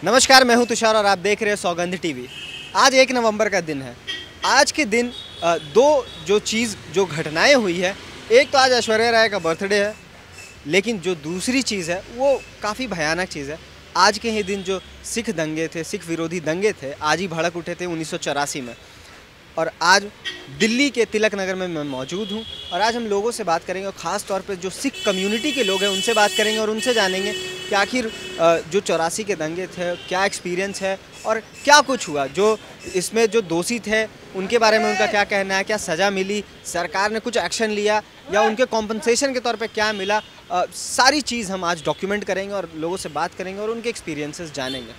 नमस्कार, मैं हूं तुषार और आप देख रहे हैं सौगंध टीवी। आज 1 नवंबर का दिन है। आज के दिन जो घटनाएं हुई है, एक तो आज ऐश्वर्या राय का बर्थडे है, लेकिन जो दूसरी चीज़ है वो काफ़ी भयानक चीज़ है। आज के ही दिन जो सिख दंगे थे, सिख विरोधी दंगे थे, आज ही भड़क उठे थे 1984 में। और आज दिल्ली के तिलक नगर में मैं मौजूद हूँ और आज हम लोगों से बात करेंगे और ख़ास तौर पे जो सिख कम्युनिटी के लोग हैं उनसे बात करेंगे और उनसे जानेंगे कि आखिर जो 84 के दंगे थे क्या एक्सपीरियंस है और क्या कुछ हुआ, जो इसमें जो दोषी थे उनके बारे में उनका क्या कहना है, क्या सज़ा मिली, सरकार ने कुछ एक्शन लिया या उनके कॉम्पनसेशन के तौर पर क्या मिला। सारी चीज़ हम आज डॉक्यूमेंट करेंगे और लोगों से बात करेंगे और उनके एक्सपीरियंसेस जानेंगे।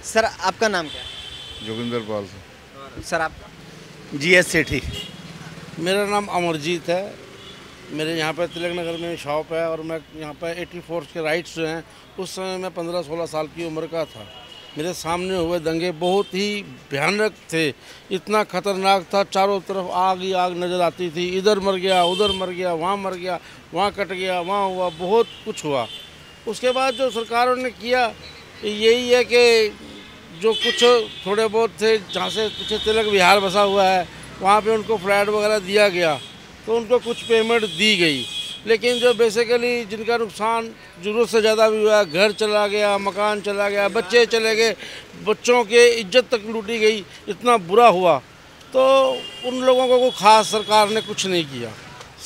सर, आपका नाम क्या है? जोगिंदर पाल सर, आप? GS सेठी। मेरा नाम अमरजीत है। मेरे यहाँ पर तिलक नगर में शॉप है और मैं यहाँ पर 84 के राइट्स जो हैं उस समय मैं 15-16 साल की उम्र का था। मेरे सामने हुए दंगे बहुत ही भयानक थे, इतना ख़तरनाक था। चारों तरफ आग ही आग नज़र आती थी। इधर मर गया, उधर मर गया, वहाँ मर गया, वहाँ कट गया, वहाँ हुआ, बहुत कुछ हुआ। उसके बाद जो सरकारों ने किया यही है कि जो कुछ थोड़े बहुत थे, जहाँ से पीछे तिलक विहार बसा हुआ है वहाँ पे उनको फ्लैट वगैरह दिया गया तो उनको कुछ पेमेंट दी गई। लेकिन जो बेसिकली जिनका नुकसान ज़रूरत से ज़्यादा भी हुआ, घर चला गया, मकान चला गया, बच्चे चले गए, बच्चों के इज्जत तक लूटी गई, इतना बुरा हुआ, तो उन लोगों को ख़ास सरकार ने कुछ नहीं किया।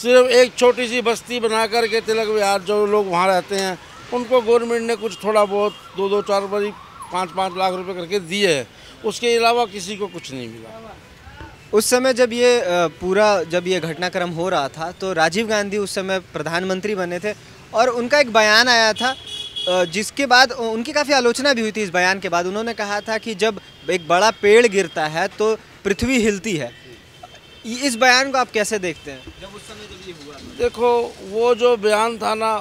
सिर्फ एक छोटी सी बस्ती बना करके तिलक विहार जो लोग वहाँ रहते हैं उनको गवर्नमेंट ने कुछ थोड़ा बहुत 2-2, 4 बारी 5-5 लाख रुपए करके दिए हैं, उसके अलावा किसी को कुछ नहीं मिला। उस समय जब ये घटनाक्रम हो रहा था तो राजीव गांधी उस समय प्रधानमंत्री बने थे और उनका एक बयान आया था, जिसके बाद उनकी काफ़ी आलोचना भी हुई थी। इस बयान के बाद उन्होंने कहा था कि जब एक बड़ा पेड़ गिरता है तो पृथ्वी हिलती है। इस बयान को आप कैसे देखते हैं जब उस समय जब ये हुआ? देखो, वो जो बयान था ना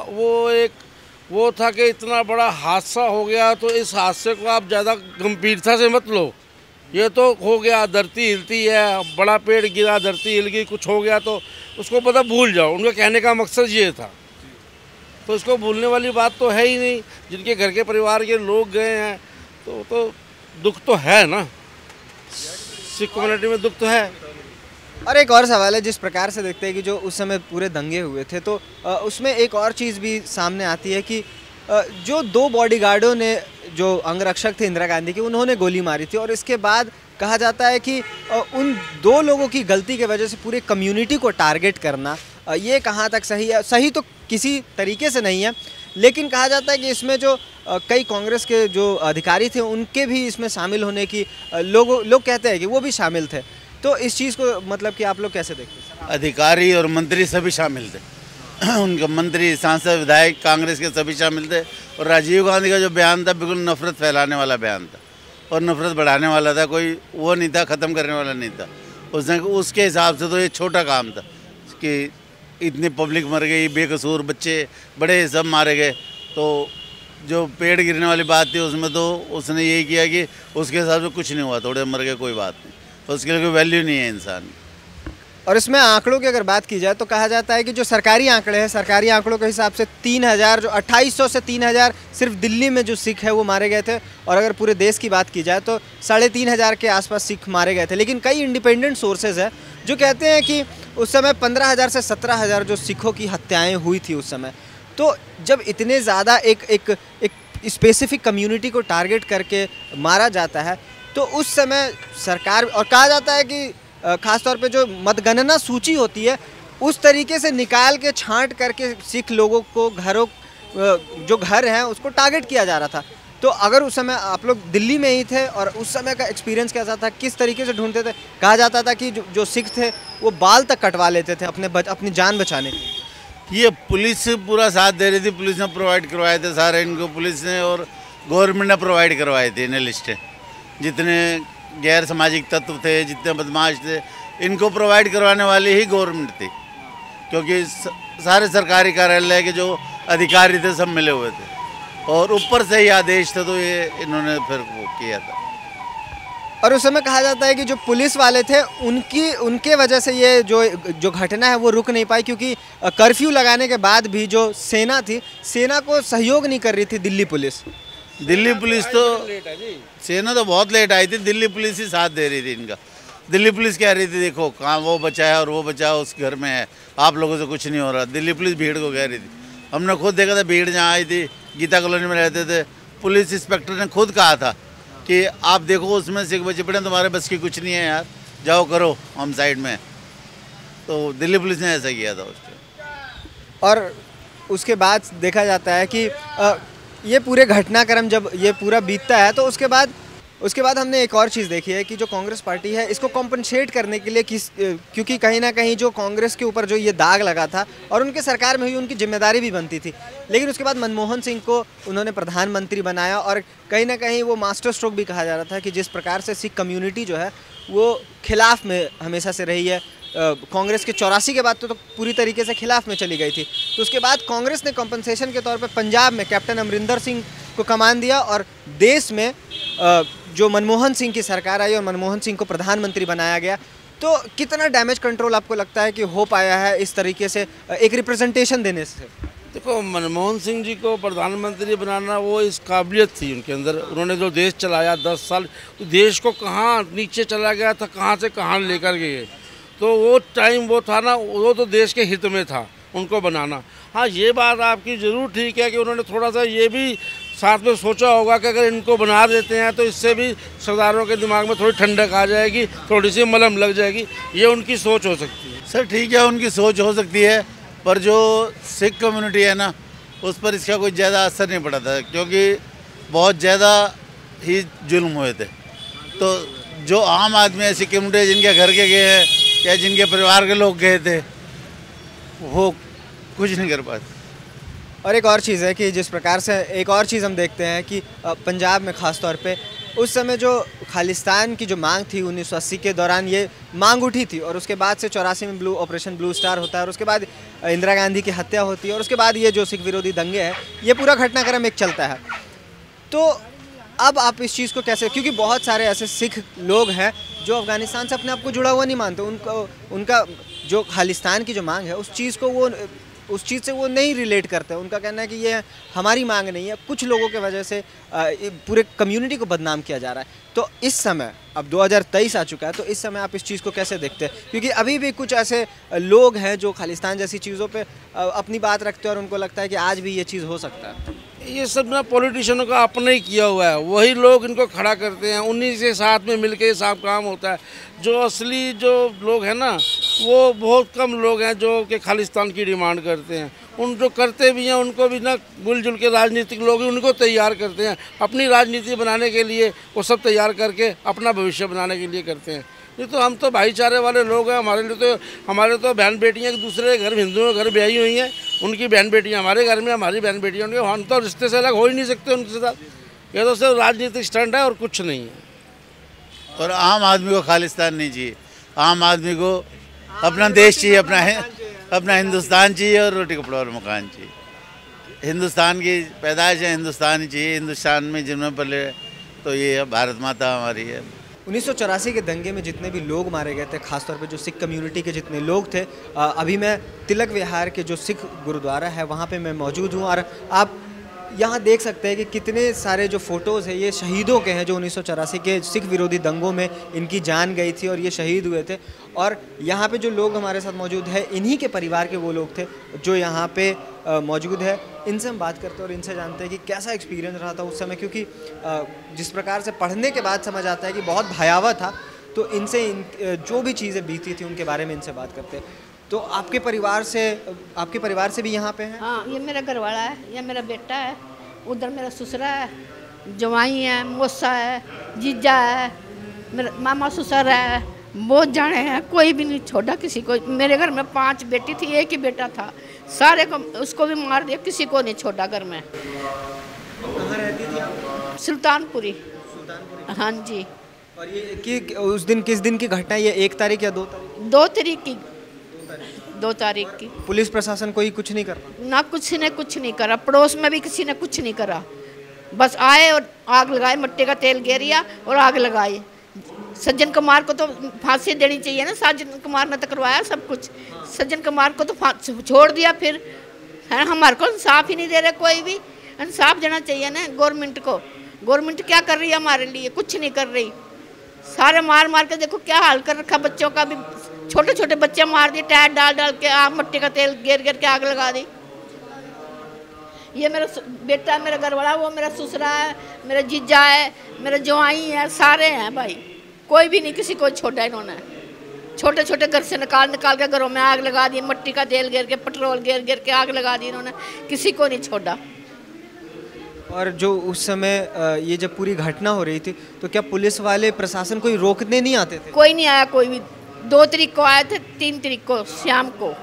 वो था कि इतना बड़ा हादसा हो गया तो इस हादसे को आप ज़्यादा गंभीरता से मत लो। ये तो हो गया, धरती हिलती है, बड़ा पेड़ गिरा, धरती हिल गई, कुछ हो गया तो उसको पता भूल जाओ। उनका कहने का मकसद ये था, तो इसको भूलने वाली बात तो है ही नहीं। जिनके घर के परिवार के लोग गए हैं तो दुख तो है ना, सिख कम्युनिटी में दुख तो है। और एक और सवाल है, जिस प्रकार से देखते हैं कि जो उस समय पूरे दंगे हुए थे तो उसमें एक और चीज़ भी सामने आती है कि जो 2 बॉडीगार्डों ने, जो अंगरक्षक थे इंदिरा गांधी के, उन्होंने गोली मारी थी और इसके बाद कहा जाता है कि उन 2 लोगों की गलती की वजह से पूरे कम्युनिटी को टारगेट करना, ये कहाँ तक सही है? सही तो किसी तरीके से नहीं है, लेकिन कहा जाता है कि इसमें जो कई कांग्रेस के जो अधिकारी थे उनके भी इसमें शामिल होने की लोग कहते हैं कि वो भी शामिल थे। तो इस चीज़ को मतलब कि आप लोग कैसे देखते हैं? अधिकारी और मंत्री सभी शामिल थे। उनके मंत्री, सांसद, विधायक कांग्रेस के सभी शामिल थे। और राजीव गांधी का जो बयान था बिल्कुल नफरत फैलाने वाला बयान था और नफरत बढ़ाने वाला था, कोई वो नहीं था, ख़त्म करने वाला नहीं था। उसके हिसाब से तो ये छोटा काम था कि इतनी पब्लिक मर गई, बेकसूर बच्चे बड़े सब मारे गए। तो जो पेड़ गिरने वाली बात थी उसमें तो उसने यही किया कि उसके हिसाब से कुछ नहीं हुआ, थोड़े मर गए, कोई बात नहीं, तो उसके लिए कोई वैल्यू नहीं है इंसान। और इसमें आंकड़ों की अगर बात की जाए तो कहा जाता है कि जो सरकारी आंकड़े हैं, सरकारी आंकड़ों के हिसाब से 3000, जो 2800 से 3000 सिर्फ दिल्ली में जो सिख है वो मारे गए थे। और अगर पूरे देश की बात की जाए तो 3500 के आसपास सिख मारे गए थे। लेकिन कई इंडिपेंडेंट सोर्सेज है जो कहते हैं कि उस समय 15000 से 17000 जो सिखों की हत्याएँ हुई थी उस समय। तो जब इतने ज़्यादा एक स्पेसिफिक कम्युनिटी को टारगेट करके मारा जाता है तो उस समय सरकार, और कहा जाता है कि ख़ासतौर पे जो मतगणना सूची होती है उस तरीके से निकाल के छांट करके सिख लोगों को जो घर हैं उसको टारगेट किया जा रहा था। तो अगर उस समय आप लोग दिल्ली में ही थे और उस समय का एक्सपीरियंस कैसा था, किस तरीके से ढूंढते थे? कहा जाता था कि जो सिख थे वो बाल तक कटवा लेते थे अपनी जान बचाने के। ये पुलिस पूरा साथ दे रही थी, पुलिस ने प्रोवाइड करवाए थे सारे इनको, पुलिस ने और गवर्नमेंट ने प्रोवाइड करवाए थे इन्हें लिस्टें। जितने गैर सामाजिक तत्व थे, जितने बदमाश थे, इनको प्रोवाइड करवाने वाली ही गवर्नमेंट थी, क्योंकि सारे सरकारी कार्यालय के जो अधिकारी थे सब मिले हुए थे और ऊपर से ही आदेश था, तो ये इन्होंने फिर वो किया था। और उस समय कहा जाता है कि जो पुलिस वाले थे उनके वजह से ये जो घटना है वो रुक नहीं पाई, क्योंकि कर्फ्यू लगाने के बाद भी जो सेना थी, सेना को सहयोग नहीं कर रही थी दिल्ली पुलिस। दिल्ली पुलिस तो सेना तो बहुत लेट आई थी, दिल्ली पुलिस ही साथ दे रही थी इनका। दिल्ली पुलिस कह रही थी देखो कहाँ वो बचाया और वो बचाया उस घर में है, आप लोगों से कुछ नहीं हो रहा। दिल्ली पुलिस भीड़ को कह रही थी। हमने खुद देखा था, भीड़ जहाँ आई थी, गीता कॉलोनी में रहते थे, पुलिस इंस्पेक्टर ने खुद कहा था कि आप देखो उसमें सिख बचे पड़े, तुम्हारे बस की कुछ नहीं है यार, जाओ करो, हम साइड में। तो दिल्ली पुलिस ने ऐसा किया था उस टाइम। और उसके बाद देखा जाता है कि ये पूरे घटनाक्रम जब ये पूरा बीतता है तो उसके बाद हमने एक और चीज़ देखी है कि जो कांग्रेस पार्टी है इसको कॉम्पनसेट करने के लिए क्योंकि कहीं ना कहीं जो कांग्रेस के ऊपर जो ये दाग लगा था और उनके सरकार में हुई उनकी जिम्मेदारी भी बनती थी, लेकिन उसके बाद मनमोहन सिंह को उन्होंने प्रधानमंत्री बनाया और कहीं ना कहीं वो मास्टर स्ट्रोक भी कहा जा रहा था कि जिस प्रकार से सिख कम्युनिटी जो है वो खिलाफ में हमेशा से रही है। कांग्रेस के 84 के बाद तो पूरी तरीके से खिलाफ में चली गई थी। तो उसके बाद कांग्रेस ने कंपनसेशन के तौर पे पंजाब में कैप्टन अमरिंदर सिंह को कमान दिया और देश में जो मनमोहन सिंह की सरकार आई और मनमोहन सिंह को प्रधानमंत्री बनाया गया। तो कितना डैमेज कंट्रोल आपको लगता है कि हो पाया है इस तरीके से एक रिप्रेजेंटेशन देने से? देखो, मनमोहन सिंह जी को प्रधानमंत्री बनाना वो इस काबिलियत थी उनके अंदर। उन्होंने जो देश चलाया 10 साल, तो देश को कहाँ नीचे चला गया था, कहाँ से कहाँ लेकर गए। तो वो टाइम वो था ना, वो तो देश के हित में था उनको बनाना। हाँ, ये बात आपकी ज़रूर ठीक है कि उन्होंने थोड़ा सा ये भी साथ में सोचा होगा कि अगर इनको बना देते हैं तो इससे भी सरदारों के दिमाग में थोड़ी ठंडक आ जाएगी, थोड़ी सी मलहम लग जाएगी। ये उनकी सोच हो सकती है। सर ठीक है, उनकी सोच हो सकती है, पर जो सिख कम्युनिटी है ना उस पर इसका कोई ज़्यादा असर नहीं पड़ा था, क्योंकि बहुत ज़्यादा ही जुल्म हुए थे। तो जो आम आदमी ऐसी कम्युनिटी जिनके घर के गए हैं या जिनके परिवार के लोग गए थे वो कुछ नहीं कर पाते। और एक और चीज़ है कि जिस प्रकार से एक और चीज़ हम देखते हैं कि पंजाब में ख़ास तौर पे उस समय जो खालिस्तान की जो मांग थी 1980 के दौरान ये मांग उठी थी और उसके बाद से 84 में ऑपरेशन ब्लू स्टार होता है और उसके बाद इंदिरा गांधी की हत्या होती है और उसके बाद ये जो सिख विरोधी दंगे हैं ये पूरा घटनाक्रम एक चलता है। तो अब आप इस चीज़ को कैसे, क्योंकि बहुत सारे ऐसे सिख लोग हैं जो अफ़गानिस्तान से अपने आप को जुड़ा हुआ नहीं मानते, उनका जो खालिस्तान की जो मांग है उस चीज़ से वो नहीं रिलेट करते। उनका कहना है कि ये हमारी मांग नहीं है। कुछ लोगों के वजह से पूरे कम्युनिटी को बदनाम किया जा रहा है। तो इस समय अब 2023 आ चुका है, तो इस समय आप इस चीज़ को कैसे देखते हैं? क्योंकि अभी भी कुछ ऐसे लोग हैं जो खालिस्तान जैसी चीज़ों पे अपनी बात रखते हैं और उनको लगता है कि आज भी ये चीज़ हो सकता है। ये सब ना पॉलिटिशियनों का अपना ही किया हुआ है, वही लोग इनको खड़ा करते हैं, उन्हीं के साथ में मिलके ये सब काम होता है। जो असली जो लोग हैं ना वो बहुत कम लोग हैं जो कि खालिस्तान की डिमांड करते हैं। उन जो करते भी हैं उनको भी ना मिलजुल के राजनीतिक लोग उनको तैयार करते हैं, अपनी राजनीति बनाने के लिए वो सब तैयार करके अपना भविष्य बनाने के लिए करते हैं। ये तो हम तो भाईचारे वाले लोग हैं। हमारे तो बहन बेटियाँ एक दूसरे के घर, हिंदुओं के घर ब्याही हुई हैं, उनकी बहन बेटियाँ हमारे घर में, हमारी बहन बेटियाँ उनके, हम तो रिश्ते से अलग हो ही नहीं सकते उनके साथ। ये तो सिर्फ राजनीतिक स्टंट है और कुछ नहीं है। और आम आदमी को खालिस्तान नहीं चाहिए, आम आदमी को अपना देश चाहिए, अपना हिंदुस्तान चाहिए और रोटी कपड़ा और मकान चाहिए। हिंदुस्तान की पैदाइश है, हिंदुस्तान ही चाहिए। हिंदुस्तान में जन्म पले तो ये भारत माता हमारी है। 1984 के दंगे में जितने भी लोग मारे गए थे, खासतौर पे जो सिख कम्युनिटी के जितने लोग थे, अभी मैं तिलक विहार के जो सिख गुरुद्वारा है वहाँ पे मैं मौजूद हूँ और आप यहाँ देख सकते हैं कि कितने सारे जो फ़ोटोज़ हैं ये शहीदों के हैं जो 1984 के सिख विरोधी दंगों में इनकी जान गई थी और ये शहीद हुए थे। और यहाँ पे जो लोग हमारे साथ मौजूद है इन्हीं के परिवार के वो लोग थे जो यहाँ पे मौजूद है। इनसे हम बात करते हैं और इनसे जानते हैं कि कैसा एक्सपीरियंस रहा था उस समय, क्योंकि जिस प्रकार से पढ़ने के बाद समझ आता है कि बहुत भयावह था। तो इनसे जो भी चीज़ें बीती थी उनके बारे में इनसे बात करते हैं। तो आपके परिवार से भी यहाँ पे हैं? हाँ, ये मेरा घरवाला है, ये मेरा बेटा है, उधर मेरा ससुरा है, जवाई है, मौसा है, जीजा है, मेरा मामा ससुर है, बहुत जाने हैं, कोई भी नहीं छोड़ा किसी को। मेरे घर में 5 बेटी थी, एक ही बेटा था, सारे को उसको भी मार दिया, किसी को नहीं छोड़ा घर में। कहाँ रहती थी आप? सुल्तानपुरी। हाँ जी। और ये कि उस दिन किस दिन की घटना है, ये 1 तारीख या 2 तारीख? 2 तारीख की। 2 तारीख की। पुलिस प्रशासन कोई कुछ नहीं कर रहा? ना कुछ ने कुछ नहीं करा, पड़ोस में भी किसी ने कुछ नहीं करा। बस आए और आग लगाए, मट्टी का तेल गेरिया और आग लगाई। सज्जन कुमार को तो फांसी देनी चाहिए ना, सज्जन कुमार ने तो करवाया सब कुछ। सज्जन कुमार को तो छोड़ दिया, फिर है हमारे को इंसाफ ही नहीं दे रहे कोई भी। इंसाफ देना चाहिए ना गवर्नमेंट को। गवर्नमेंट क्या कर रही है हमारे लिए? कुछ नहीं कर रही। सारे मार मार के देखो क्या हाल कर रखा, बच्चों का भी, छोटे छोटे बच्चे मार दिए, टायर डाल डाल के आग, मिट्टी का तेल गिर गिर के आग लगा दी। ये मेरा बेटा, मेरा घरवाला, वो मेरा ससुरा है, मेरा जीजा है, मेरा जवाई है, सारे हैं भाई, कोई भी नहीं किसी को छोड़ा इन्होंने। छोटे छोटे घर से निकाल निकाल के घरों में आग लगा दी, मिट्टी का तेल गिर के, पेट्रोल गिर गिर के आग लगा दी इन्होंने, किसी को नहीं छोड़ा। और जो उस समय ये जब पूरी घटना हो रही थी तो क्या पुलिस वाले, प्रशासन कोई रोकने नहीं आते थे? कोई नहीं आया, कोई भी। 2 तारीख को आए थे, 3 तारीख को शाम को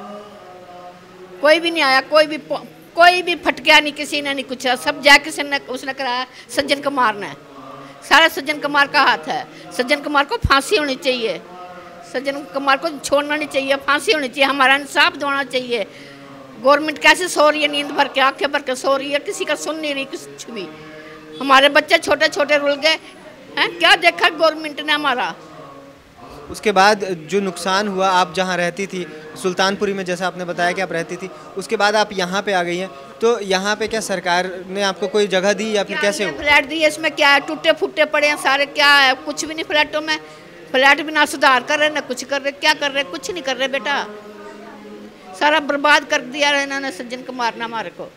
कोई भी नहीं आया, कोई भी फटकिया नहीं, किसी ने नहीं कुछ। सब जाके उसने कराया सज्जन कुमार ने, सारा सज्जन कुमार का हाथ है। सज्जन कुमार को फांसी होनी चाहिए, सज्जन कुमार को छोड़ना नहीं चाहिए, फांसी होनी चाहिए, हमारा इंसाफ होना चाहिए। गवर्नमेंट कैसे सो रही है, नींद भर के, आंखें भर के सो रही है, किसी का सुन नहीं रही कुछ भी। हमारे बच्चे छोटे छोटे रुल गए हैं, क्या देखा गवर्नमेंट ने हमारा। उसके बाद जो नुकसान हुआ, आप जहाँ रहती थी सुल्तानपुरी में, जैसा आपने बताया कि आप रहती थी, उसके बाद आप यहाँ पे आ गई हैं, तो यहाँ पे क्या सरकार ने आपको कोई जगह दी या फिर कैसे हुआ? फ्लैट दी है, इसमें क्या है, टूटे फूटे पड़े हैं सारे, क्या है, कुछ भी नहीं फ्लैटों में। फ्लैट भी ना सुधार कर रहे, ना कुछ कर रहे, क्या कर रहे, कुछ नहीं कर रहे बेटा, सारा बर्बाद कर दिया इन्होंने सज्जन कुमार ने हमारे को।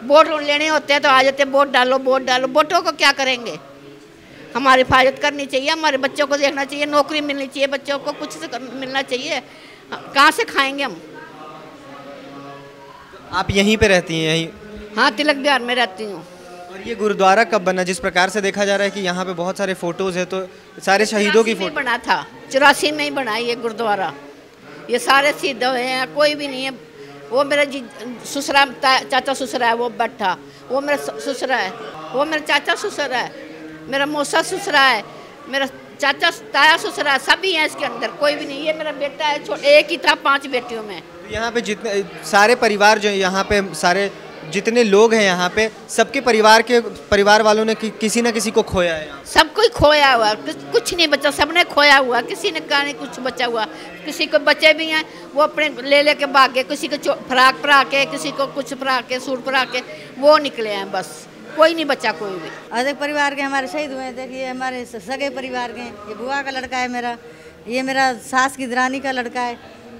वोट लेने होते हैं तो आ जाते, वोट डालो वोट डालो, वोटों को क्या करेंगे? हमारी हिफाजत करनी चाहिए, हमारे बच्चों को देखना चाहिए, नौकरी मिलनी चाहिए, बच्चों को कुछ से मिलना चाहिए, कहाँ से खाएंगे हम? आप यहीं पे रहती हैं? यहीं? हाँ, तिलक बिहार में रहती हूँ। और ये गुरुद्वारा कब बना? जिस प्रकार से देखा जा रहा है कि यहाँ पे बहुत सारे फोटोज है, तो सारे शहीदों की फोटो बना था, 84 में ही बना ये गुरुद्वारा। ये सारे शहीद हुए हैं, कोई भी नहीं है। वो मेरा ससुरा, चाचा ससुरा है, वो बैठा, वो मेरा ससुरा है, वो मेरा चाचा ससुरा है, मेरा मौसा ससुरा है, मेरा चाचा ताया ससुरा है, सभी हैं इसके अंदर, कोई भी नहीं। ये मेरा बेटा है, एक ही था 5 बेटियों में। यहाँ पे जितने सारे परिवार जो यहाँ पे, सारे जितने लोग हैं यहाँ पे, सबके परिवार वालों ने किसी न किसी को खोया है। सब कोई खोया हुआ, कुछ नहीं बचा, सबने खोया हुआ, किसी ने कहा नहीं कुछ बचा हुआ। किसी को बच्चे भी हैं, वो अपने ले के भाग गए, किसी को फ्राक परा के, किसी को कुछ परा के, सूट परा के, वो निकले हैं, बस कोई नहीं बचा कोई भी। अधिक परिवार के हमारे शहीद हुए हैं। देखिए हमारे सगे परिवार के, ये बुआ का लड़का है मेरा, ये मेरा सास की दरानी का लड़का है,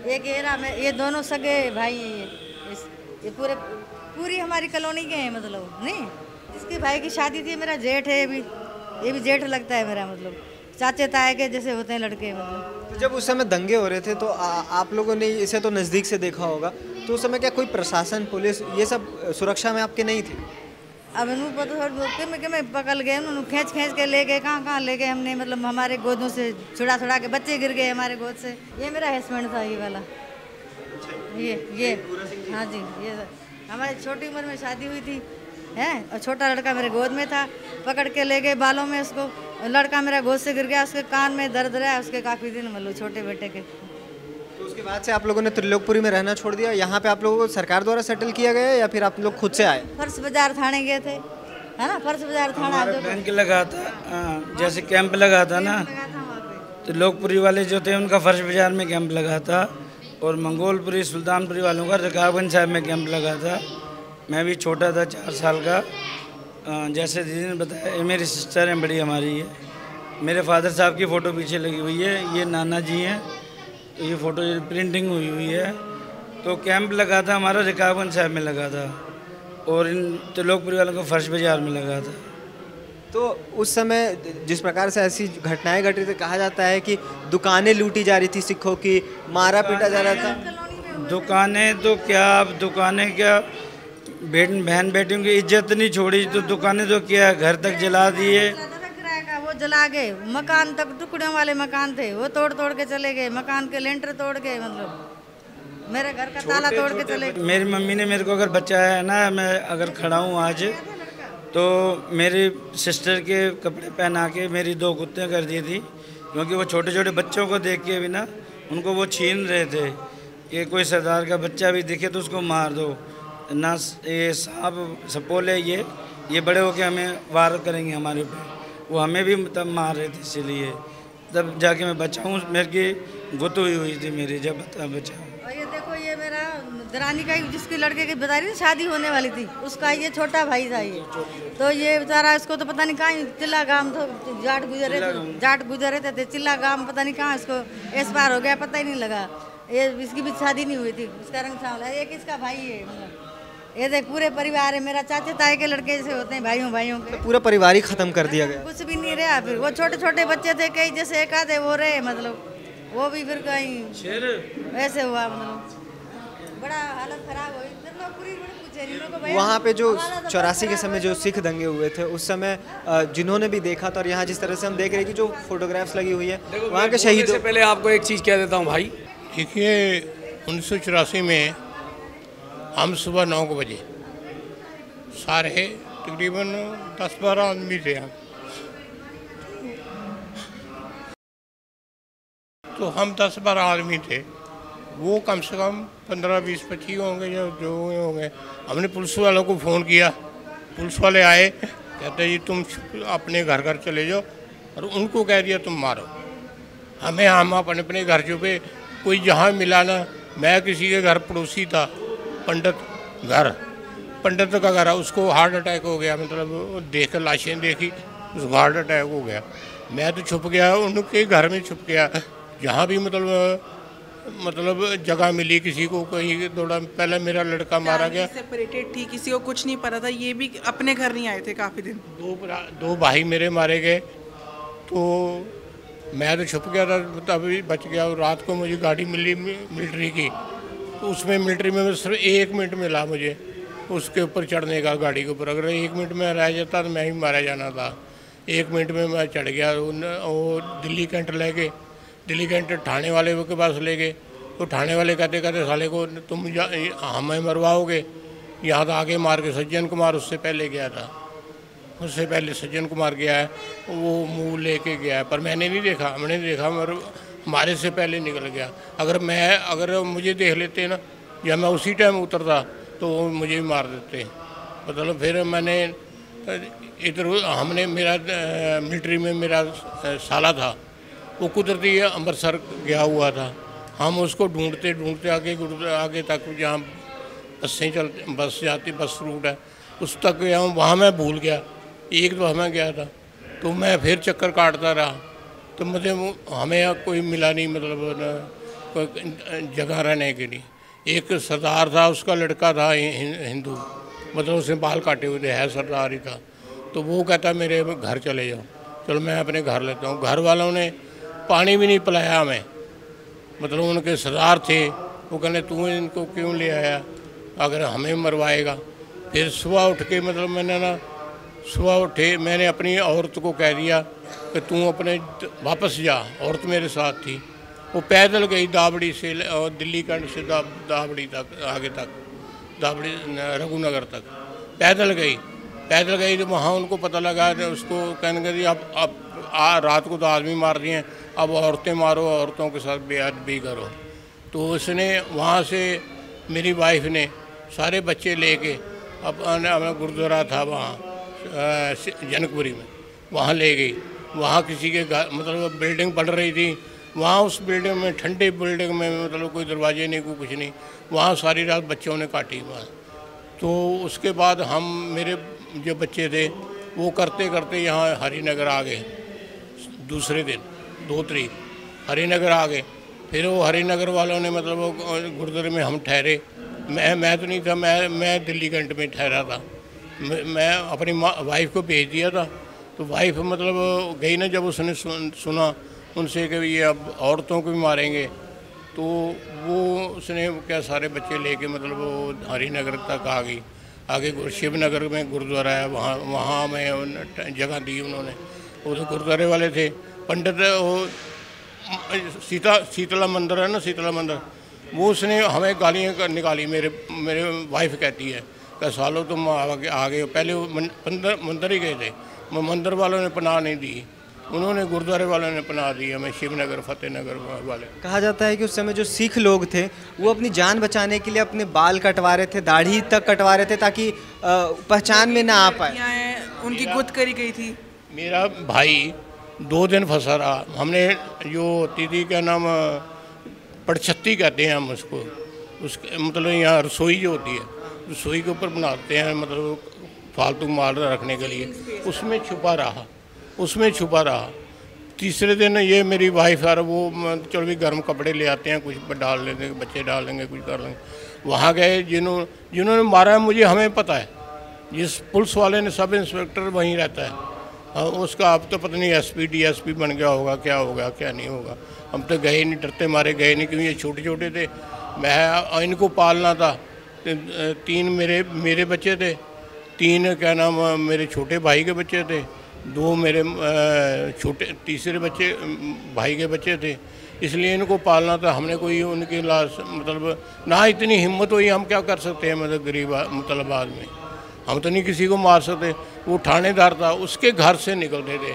एक ये दोनों सगे भाई हैं। ये पूरी हमारी कॉलोनी के हैं, मतलब नहीं। जिसके भाई की शादी थी, मेरा जेठ है, ये भी जेठ लगता है मेरा, मतलब चाचे ताए के जैसे होते हैं लड़के। मतलब तो जब उस समय दंगे हो रहे थे तो आप लोगों ने इसे तो नज़दीक से देखा होगा, तो उस समय क्या कोई प्रशासन, पुलिस, ये सब सुरक्षा में आपके नहीं थी? अब मैं पकड़ गए, उन्होंने खींच के ले गए, कहाँ ले गए हमने, मतलब हमारे गोदों से छुड़ा के बच्चे गिर गए हमारे गोद से। ये मेरा हस्बैंड था, ये वाला, ये हाँ जी, ये हमारी छोटी उम्र में शादी हुई थी है, और छोटा लड़का मेरे गोद में था, पकड़ के ले गए बालों में उसको। लड़का मेरा गोद से गिर गया, उसके कान में दर्द रहा उसके काफ़ी दिन, मतलब छोटे बेटे के। तो उसके बाद से आप लोगों ने त्रिलोकपुरी में रहना छोड़ दिया? यहाँ पे आप लोगों को सरकार द्वारा सेटल किया गया या फिर आप लोग खुद से आए? फर्श बाजार थाने गए थे, है ना, फर्श बाजार थाना बैंक लगा था, जैसे कैंप लगा था ना, त्रिलोकपुरी वाले जो थे उनका फर्श बाजार में कैंप लगा था, और मंगोलपुरी सुल्तानपुरी वालों का रकाबगंज साहब में कैंप लगा था। मैं भी छोटा था, 4 साल का। जैसे दीदी ने बताया, ये मेरी सिस्टर है, बड़ी हमारी है। मेरे फादर साहब की फ़ोटो पीछे लगी हुई है, ये नाना जी हैं, ये फ़ोटो प्रिंटिंग हुई है। तो कैंप लगा था हमारा, रकाबगंज साहब में लगा था, और इन त्रिलोकपुरी वालों को फर्श बाजार में लगा था। तो उस समय जिस प्रकार से ऐसी घटनाएं घट रही थी, कहा जाता है कि दुकानें लूटी जा रही थी, सिखों की मारा पीटा जा रहा था। दुकानें तो क्या, अब दुकानें क्या, बहन बेटियों की इज्जत नहीं छोड़ी, तो दुकानें तो क्या, घर तक जला दिए। वो जला गए, मकान तक, टुकड़ों वाले मकान थे, वो तोड़ के चले गए, मकान के लेंटर तोड़ के, मतलब मेरे घर का ताला तोड़ के चले गए। मेरी मम्मी ने मेरे को अगर बचाया है ना, मैं अगर खड़ा हूँ आज, तो मेरी सिस्टर के कपड़े पहना के मेरी 2 कुत्ते कर दी थी, क्योंकि वो छोटे छोटे बच्चों को देख के भी ना उनको वो छीन रहे थे कि कोई सरदार का बच्चा भी दिखे तो उसको मार दो ना, ये सांप सपोले, ये बड़े होके हमें वार करेंगे हमारे ऊपर। वो हमें भी तब मार रहे थे, इसीलिए तब जाके मैं बचा हूँ। मेरे की गुत हुई थी मेरी, जब बचा। और ये देखो, ये मेरा दरानी का जिसके लड़के की बता रही थी शादी होने वाली थी, उसका ये छोटा भाई था ये। तो ये बेचारा इसको तो पता नहीं कहाँ चिल्ला गांव तो जाट गुजरे थे चिल्ला गांव, पता नहीं कहाँ इसको इस पार हो गया, पता ही नहीं लगा। ये इसकी भी शादी नहीं हुई थी, उसका रंग सांवला है। एक इसका भाई है, ये देख पूरे परिवार है मेरा, चाचे ताए के लड़के जैसे होते हैं भाइयों के। तो पूरा परिवार ही खत्म कर दिया गया। कुछ भी नहीं रहा। फिर वो छोटे छोटे बच्चे थे, कई जैसे एक आधे वो रहे, मतलब वो भी फिर कहीं ऐसे हुआ, मतलब बड़ा हालत खराब हुई। वहाँ पे जो 84 के समय जो सिख दंगे हुए थे उस समय जिन्होंने भी देखा था, और यहाँ जिस तरह से हम देख रहे हैं कि जो फोटोग्राफ्स लगी हुई है वहाँ के शहीदों से पहले आपको एक चीज़ कह देता हूँ भाई। देखिए 1984 में हम सुबह 9 बजे सारे तकरीबन 10-12 आदमी थे हम, तो हम 10-12 आदमी थे, वो कम से कम 15-20-25 होंगे जो होंगे। हमने पुलिस वालों को फ़ोन किया, पुलिस वाले आए, कहते जी तुम अपने घर चले जाओ, और उनको कह दिया तुम मारो। हम अपने घर पे कोई जहाँ मिला ना, मैं किसी के घर पड़ोसी था, पंडित का घर है, उसको हार्ट अटैक हो गया, मतलब देख कर लाशें देखी, उसको हार्ट अटैक हो गया। मैं तो छुप गया, उनके घर में छुप गया, जहाँ भी मतलब जगह मिली किसी को कहीं दौड़ा। पहले मेरा लड़का मारा गया, सेपरेटेड थी, किसी को कुछ नहीं पता था, ये भी अपने घर नहीं आए थे काफ़ी दिन। दो भाई मेरे मारे गए, तो मैं तो छुप गया था, तभी बच गया। और रात को मुझे गाड़ी मिली मिलिट्री की, तो उसमें मिलिट्री में सिर्फ 1 मिनट मिला मुझे उसके ऊपर चढ़ने का, गाड़ी के ऊपर। अगर 1 मिनट में रह जाता तो मैं ही मारा जाना था। 1 मिनट में मैं चढ़ गया। वो दिल्ली कैंट ले गए, दिल्ली कैंट थाने वाले के पास ले गए, तो थाने वाले कहते साले को तुम हमें मरवाओगे, यहाँ तो आगे मार के सज्जन कुमार उससे पहले गया था, उससे पहले सज्जन कुमार गया है, वो मुँह लेके गया है, पर मैंने नहीं देखा, हमने देखा, मगर हमारे से पहले निकल गया। अगर मुझे देख लेते ना, या मैं उसी टाइम उतरता तो वो मुझे भी मार देते। मतलब फिर मैंने इधर हमने मेरा मिलिट्री में मेरा साला था, वो कुदरती अमृतसर गया हुआ था। हम उसको ढूंढते ढूंढते आगे तक, जहाँ बस जाती बस रूट है उस तक गया हूँ। वहाँ मैं भूल गया, एक तो हमें गया था, तो मैं फिर चक्कर काटता रहा, तो मुझे हमें कोई मिला नहीं, मतलब कोई जगह रहने के लिए। एक सरदार था, उसका लड़का था हिंदू, मतलब उसने बाल काटे हुए थे, है सरदार ही था, तो वो कहता मेरे घर चले जाओ। चलो मैं अपने घर लेता हूँ। घर वालों ने पानी भी नहीं पिलाया हमें, मतलब उनके सरदार थे, वो कहने तू इनको क्यों ले आया अगर हमें मरवाएगा। फिर सुबह उठ के, मतलब मैंने अपनी औरत को कह दिया कि तू अपने वापस जा। औरत मेरे साथ थी, वो पैदल गई दाबड़ी से, और दिल्ली कैंट से दाबड़ी तक, आगे तक दाबड़ी रघुनगर तक पैदल गई। तो वहाँ उनको पता लगा, तो उसको कहने लगी अब रात को तो आदमी मार दिए हैं, अब औरतें मारो, औरतों के साथ बेअदबी करो। तो उसने वहाँ से, मेरी वाइफ ने सारे बच्चे लेके अपना गुरुद्वारा था वहाँ जनकपुरी में, वहाँ ले गई। वहाँ किसी के घर, मतलब बिल्डिंग बन रही थी, वहाँ उस बिल्डिंग में, ठंडी बिल्डिंग में, मतलब कोई दरवाजे नहीं, कोई कुछ नहीं, वहाँ सारी रात बच्चों ने काटी वहाँ। तो उसके बाद मेरे जो बच्चे थे वो करते करते यहाँ हरिनगर आ गए। दूसरे दिन 2 तारीख हरिनगर आ गए। फिर वो हरिनगर वालों ने, मतलब वो गुरुद्वारे में हम ठहरे। मैं तो नहीं था, मैं दिल्ली कैंट में ठहरा था। मैं अपनी वाइफ को भेज दिया था, तो वाइफ मतलब गई ना, जब उसने सुना उनसे कि ये अब औरतों को भी मारेंगे, तो वो उसने क्या सारे बच्चे लेके, मतलब वो हरिनगर तक आ गई। आगे शिवनगर में गुरुद्वारा है, वहाँ में जगह दी उन्होंने। वो तो गुरुद्वारे वाले थे, पंडित, वो शीतला मंदिर है ना, शीतला मंदिर, वो उसने हमें गालियाँ निकाली। मेरे वाइफ कहती है कि सालों तुम आ गए। पहले वो मंदिर ही गए थे, मंदिर वालों ने पनाह नहीं दी, उन्होंने गुरुद्वारे वालों ने पनाह दी हमें, शिवनगर फतेहनगर वाले। कहा जाता है कि उस समय जो सिख लोग थे वो अपनी जान बचाने के लिए अपने बाल कटवा रहे थे, दाढ़ी तक कटवा रहे थे, ताकि पहचान में ना आ पाए। उनकी गुद करी गई थी। मेरा भाई 2 दिन फंसा रहा। हमने जो होती थी, क्या नाम, पड़छत्ती कहते हैं हम उसको, उसके मतलब यहाँ रसोई जो होती है, रसोई के ऊपर बनाते हैं मतलब फालतू माल रखने के लिए, उसमें छुपा रहा। तीसरे दिन ये मेरी वाइफ यार वो चलो भी गर्म कपड़े ले आते हैं, कुछ डाल लेंगे, बच्चे डाल लेंगे, कुछ कर लेंगे। वहाँ गए, जिन्होंने मारा है मुझे हमें पता है, जिस पुलिस वाले ने, सब इंस्पेक्टर वहीं रहता है। उसका अब तो पता नहीं SP DSP बन गया होगा, क्या होगा क्या नहीं होगा। हम तो गए नहीं, डरते मारे गए नहीं, क्योंकि ये छोटे छोटे थे। मैं इनको पालना था। 3 मेरे बच्चे थे, 3 क्या नाम मेरे छोटे भाई के बच्चे थे, 2 मेरे तीसरे बच्चे भाई के बच्चे थे, इसलिए इनको पालना था। हमने कोई उनकी लाश मतलब ना इतनी हिम्मत हुई, हम क्या कर सकते हैं मतलब गरीब मतलब आदमी, हम तो नहीं किसी को मार सकते। वो थानेदार था, उसके घर से निकलते थे,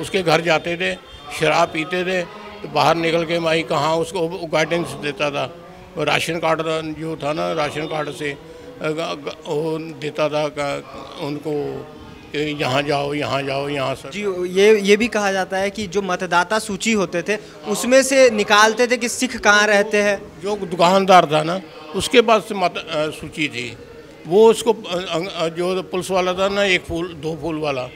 उसके घर जाते थे, शराब पीते थे, तो बाहर निकल के माई कहाँ उसको गाइडेंस देता था। राशन कार्ड जो था ना, राशन कार्ड से वो देता था उनको, यहाँ जाओ यहाँ से। जी, ये भी कहा जाता है कि जो मतदाता सूची होते थे उसमें से निकालते थे कि सिख कहाँ रहते हैं। जो दुकानदार था ना उसके पास सूची थी, वो उसको जो पुलिस वाला था ना, 1 फूल 2 फूल वाला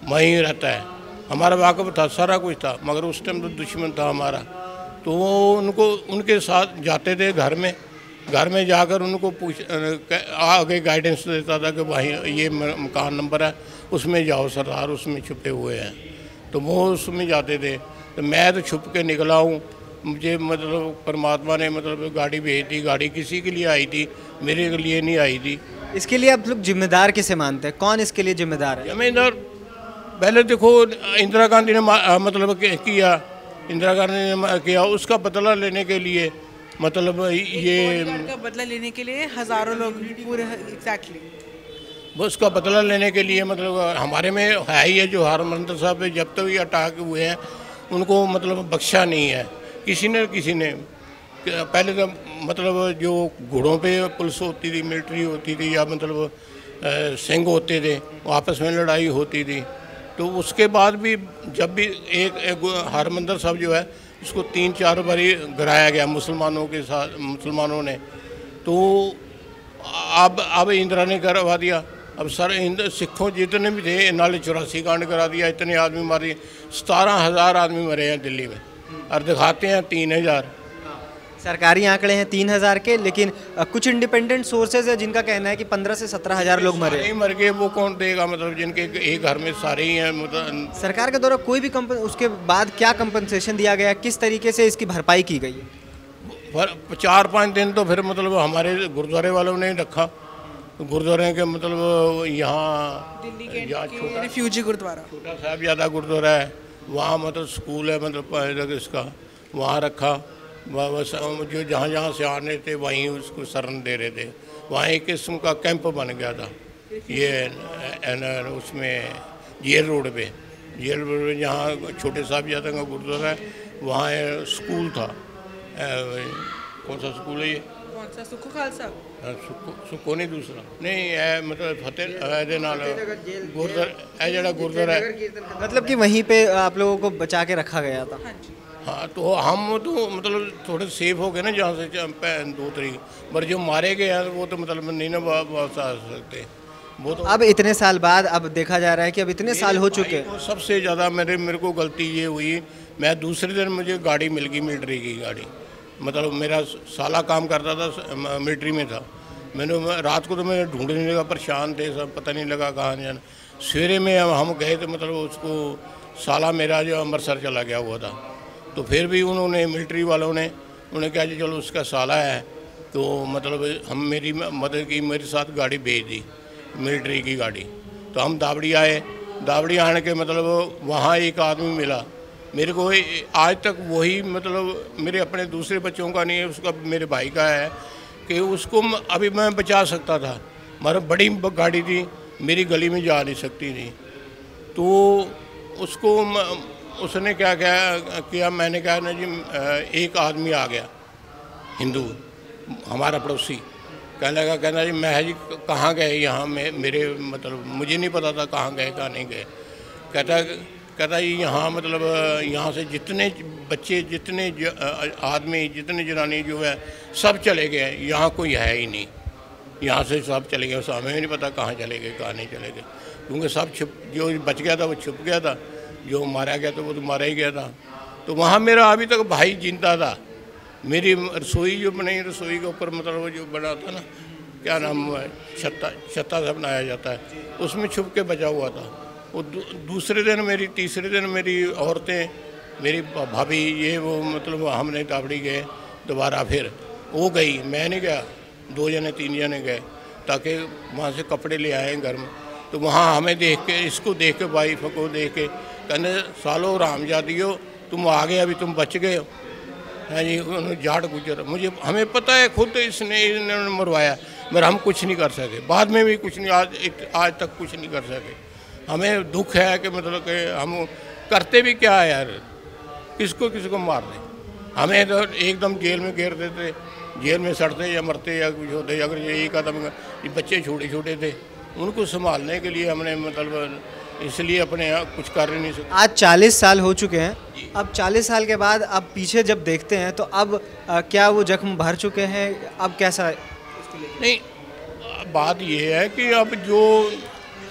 वहीं रहता है। हमारा वाकफ था, सारा कुछ था, मगर उस टाइम तो दुश्मन था हमारा। तो वो उनके साथ जाते थे घर में जाकर उनको आगे गाइडेंस देता था कि भाई ये मकान नंबर है, उसमें जाओ सरदार, उसमें छुपे हुए हैं। तो वो उसमें जाते थे। तो मैं तो छुप के निकला हूँ। मुझे मतलब परमात्मा ने मतलब गाड़ी भेज दी। गाड़ी किसी के लिए आई थी, मेरे के लिए नहीं आई थी। इसके लिए आप लोग जिम्मेदार किसे मानते हैं? कौन इसके लिए जिम्मेदार है? जिम्मेदार पहले देखो इंदिरा गांधी ने मतलब किया, इंदिरा गांधी ने किया, उसका बदला लेने के लिए मतलब ये का बदला लेने के लिए हज़ारों लोग पूरे एग्जैक्टली वो उसका बदला लेने के लिए मतलब हमारे में है ही है। जो हरमंदिर साहब पे जब तक ये अटैक हुए हैं उनको मतलब बख्शा नहीं है किसी ने। पहले तो मतलब जो घोड़ों पे पुलिस होती थी, मिलिट्री होती थी, या मतलब सिंह होते थे, आपस में लड़ाई होती थी। तो उसके बाद भी जब भी एक हरमंदिर साहब जो है उसको 3-4 बारी गिराया गया मुसलमानों ने। तो अब इंदिरा ने करवा दिया। अब सर सिखों जितने भी थे इन्होंने 84 कांड करा दिया, इतने आदमी मारे, 17,000 आदमी मरे हैं दिल्ली में, और दिखाते हैं 3,000। सरकारी आंकड़े हैं 3,000 के, लेकिन कुछ इंडिपेंडेंट सोर्सेज है जिनका कहना है कि 15 से 17,000 लोग मरे। नहीं मर गए, वो कौन देगा? मतलब जिनके एक घर में सारे ही हैं। मतलब सरकार के द्वारा कोई भी उसके बाद क्या कंपनसेशन दिया गया, किस तरीके से इसकी भरपाई की गई? 4-5 दिन तो फिर मतलब हमारे गुरुद्वारे वालों ने रखा। गुरुद्वारे के मतलब यहाँ दिल्ली के रिफ्यूजी गुरुद्वारा, छोटा साहिबजादा गुरुद्वारा है, वहाँ मतलब स्कूल है मतलब इसका, वहाँ रखा। बस जो जहाँ से आने थे वहीं उसको शरण दे रहे थे। वहाँ एक किस्म का कैंप बन गया था ये उसमें जेल रोड पे जहाँ छोटे साहिबजादा का गुरुद्वारा है, वहाँ स्कूल था। कौन सा स्कूल है ये? कौन सा? सुखो खालसा? सुखो नहीं, दूसरा नहीं है मतलब फतेह गुरुद्वारा है। मतलब कि वहीं पे आप लोगों को बचा के रखा गया था। हाँ, तो हम तो मतलब थोड़े सेफ हो गए ना जहाँ से 2 तरीक, पर जो मारे गए हैं वो तो मतलब नहीं ना वापस आ सकते। वो तो अब इतने साल बाद अब देखा जा रहा है कि अब इतने साल हो चुके हैं। सबसे ज़्यादा मेरे को गलती ये हुई, मैं दूसरे दिन मुझे गाड़ी मिल गई, मिलिट्री की गाड़ी। मतलब मेरा साला काम करता था, मिलिट्री में था। मैंने रात को तो मैं ढूंढने लगा, परेशान थे सब, पता नहीं लगा कहाँ जाना। सवेरे में हम गए तो मतलब उसको साला मेरा जो अमृतसर चला गया हुआ था। तो फिर भी उन्होंने मिलिट्री वालों ने उन्हें कहा जी चलो उसका साला है, तो मतलब हम मेरी मदद की, मेरे साथ गाड़ी भेज दी, मिलिट्री की गाड़ी। तो हम दावड़ी आए, दावड़ी आने के मतलब वहाँ एक आदमी मिला मेरे को। आज तक वही मतलब मेरे अपने दूसरे बच्चों का नहीं है, उसका मेरे भाई का है, कि उसको अभी मैं बचा सकता था, मगर बड़ी गाड़ी थी, मेरी गली में जा नहीं सकती थी। तो उसको उसने क्या किया, मैंने कहा ना जी एक आदमी आ गया हिंदू, हमारा पड़ोसी, कहना जी मैं जी कहाँ गए यहाँ में, मेरे मतलब मुझे नहीं पता था कहाँ गए कहाँ नहीं गए। कहता है यहाँ मतलब यहाँ से जितने बच्चे, जितने आदमी, जितने जनानी जो है सब चले गए, यहाँ कोई है ही नहीं, यहाँ से सब चले गए। उस हमें नहीं पता कहाँ चले गए, कहाँ नहीं चले गए, क्योंकि सब छुप, जो बच गया था वो छुप गया था, जो मारा गया था वो तो मारा ही गया था। तो वहाँ मेरा अभी तक भाई जिंदा था। मेरी रसोई जो बनाई, रसोई के ऊपर मतलब वो जो बना था ना, क्या नाम है, छत्ता से बनाया जाता है, उसमें छुप के बचा हुआ था। वो दूसरे दिन मेरी, तीसरे दिन मेरी औरतें, मेरी भाभी, ये वो मतलब हमने ताबड़ी गए दोबारा, फिर वो गई, मैं नहीं गया, 2 जने 3 जने गए ताकि वहाँ से कपड़े ले आए घर में। तो वहाँ हमें देख के, इसको देख के, वाइफ को देख के कहने सालो रामजादियो तुम आ गए, अभी तुम बच गए हो, है जी। उन्होंने जाट गुजर, मुझे हमें पता है खुद इन्होंने मरवाया, मगर हम कुछ नहीं कर सके, बाद में भी कुछ नहीं, आज तक कुछ नहीं कर सके। हमें दुख है कि मतलब कि हम करते भी क्या है यार, किसको मार दें, हमें तो एकदम जेल में घेर देते, जेल में सड़ते या मरते या कुछ होते। अगर यही कदम, ये बच्चे छोटे छोटे थे, उनको संभालने के लिए हमने मतलब इसलिए अपने यहाँ कुछ कर नहीं सकते। आज 40 साल हो चुके हैं, अब 40 साल के बाद अब पीछे जब देखते हैं तो अब क्या वो जख्म भर चुके हैं, अब कैसा? नहीं, बात ये है कि अब जो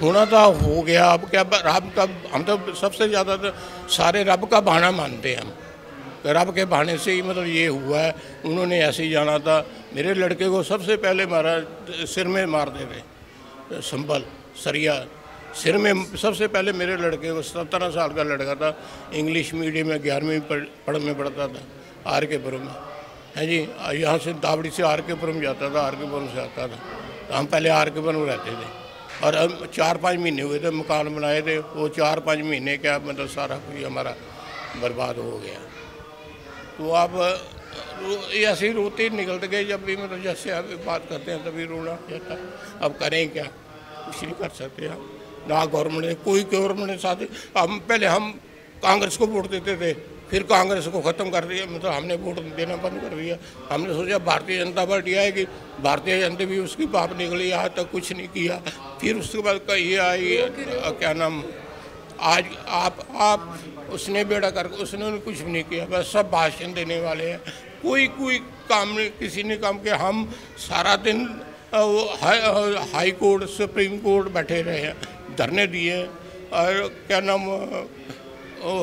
होना था हो गया, अब क्या रब का, हम तो सबसे ज़्यादा तो सारे रब का बहाना मानते हैं हम, रब के बहाने से ही मतलब ये हुआ है। उन्होंने ऐसे ही जाना था, मेरे लड़के को सबसे पहले मारा, सिर में मारते थे, संभल सरिया सिर में, सबसे पहले मेरे लड़के को, 17 साल का लड़का था, इंग्लिश मीडियम में 11वीं में पढ़ता था, आर के पुरम में, है जी। यहाँ से दावड़ी से आर के पुरम जाता था, आर के पुरम से आता था, तो हम पहले आर के पुरम रहते थे। और अब 4-5 महीने हुए थे, मकान बनाए थे, वो 4-5 महीने क्या मतलब सारा कुछ हमारा बर्बाद हो गया। तो अब ऐसे ही रोते निकलते गए, जब भी मतलब जैसे आप बात करते हैं तभी रोना जाता है। अब करें क्या, कुछ नहीं कर सकते हम, ना गवर्नमेंट ने, कोई गवर्नमेंट ने साथ। हम पहले हम कांग्रेस को वोट देते थे, फिर कांग्रेस को ख़त्म कर दिया, मतलब हमने वोट देना बंद कर दिया। हमने सोचा भारतीय जनता पार्टी आएगी, भारतीय जनता भी उसकी बाप निकली, आज तक कुछ नहीं किया। फिर उसके बाद ये आई, क्या नाम, आज आप उसने बेड़ा कर, उसने कुछ भी नहीं किया, बस सब भाषण देने वाले हैं, कोई काम नहीं, किसी ने काम किया। हम सारा दिन हाई कोर्ट, सुप्रीम कोर्ट बैठे रहे हैं, धरने दिए, और क्या नाम,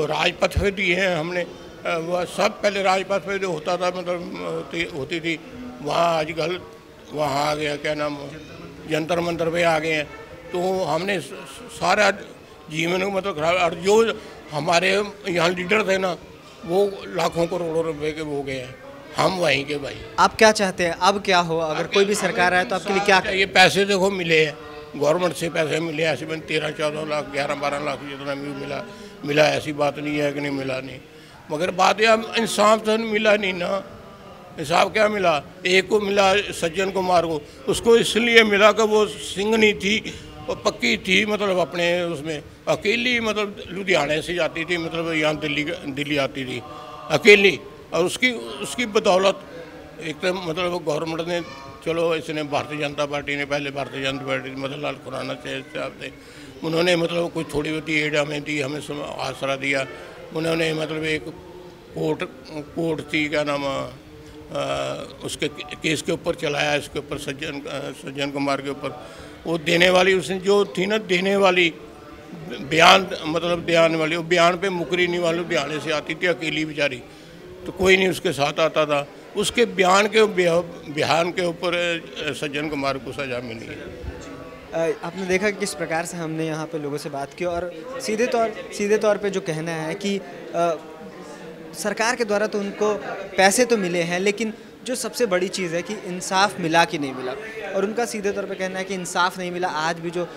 राजपथ पे दिए हैं हमने। वह सब पहले राजपथ पे जो होता था मतलब होती थी, वहाँ आजकल वहाँ आ गया, क्या नाम, जंतर मंतर पे आ गए हैं। तो हमने सारा जीवन को मतलब खराब, और जो हमारे यहाँ लीडर थे ना, वो लाखों करोड़ों रुपए के हो गए हैं, हम वहीं के भाई। आप क्या चाहते हैं, अब क्या हो, अगर कोई भी सरकार आए तो आपके लिए क्या? ये पैसे देखो मिले हैं, गवर्नमेंट से पैसे मिले, ऐसे में 13-14 लाख, 11-12 लाख जितना भी मिला, ऐसी बात नहीं है कि नहीं मिला नहीं, मगर बात यह इंसाफ तो मिला नहीं ना। इंसाफ क्या मिला, एक को मिला सज्जन कुमार को, उसको इसलिए मिला कि वो सिंगनी थी, वो पक्की थी, मतलब अपने उसमें अकेली, मतलब लुधियाने से जाती थी, मतलब यहाँ दिल्ली आती थी अकेली, और उसकी बदौलत एक तो मतलब गवर्नमेंट ने, चलो इसने भारतीय जनता पार्टी ने, पहले भारतीय जनता पार्टी मदन लाल खुराना साहब थे, उन्होंने मतलब कुछ थोड़ी बहुत एड हमें दी, हमें आसरा दिया। उन्होंने मतलब एक कोर्ट थी, क्या नाम, उसके केस के ऊपर चलाया, इसके ऊपर सज्जन कुमार के ऊपर, वो देने वाली उसने जो थी ना, देने वाली बयान, मतलब देने वाली, वो बयान पे मुकरी नहीं वाली, बयाने से आती थी अकेली बेचारी, तो कोई नहीं उसके साथ आता था। उसके बयान के ऊपर सज्जन कुमार को सजा मिली है। आपने देखा किस प्रकार से हमने यहाँ पे लोगों से बात की, और सीधे तौर पे जो कहना है कि सरकार के द्वारा तो उनको पैसे तो मिले हैं, लेकिन जो सबसे बड़ी चीज़ है कि इंसाफ मिला कि नहीं मिला, और उनका सीधे तौर पे कहना है कि इंसाफ नहीं मिला। आज भी जो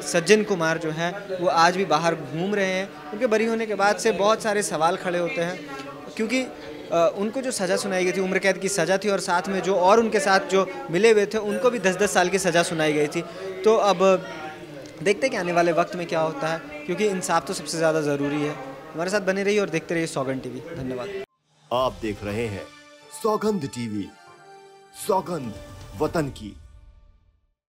सज्जन कुमार जो हैं वो आज भी बाहर घूम रहे हैं, उनके बरी होने के बाद से बहुत सारे सवाल खड़े होते हैं, क्योंकि उनको जो सज़ा सुनाई गई थी, उम्र कैद की सज़ा थी, और साथ में जो और उनके साथ जो मिले हुए थे उनको भी 10-10 साल की सज़ा सुनाई गई थी। तो अब देखते हैं कि आने वाले वक्त में क्या होता है, क्योंकि इंसाफ तो सबसे ज़्यादा ज़रूरी है। हमारे साथ बने रहिए और देखते रहिए सौगंध टीवी। धन्यवाद। आप देख रहे हैं सौगंध टीवी, सौगंध वतन की।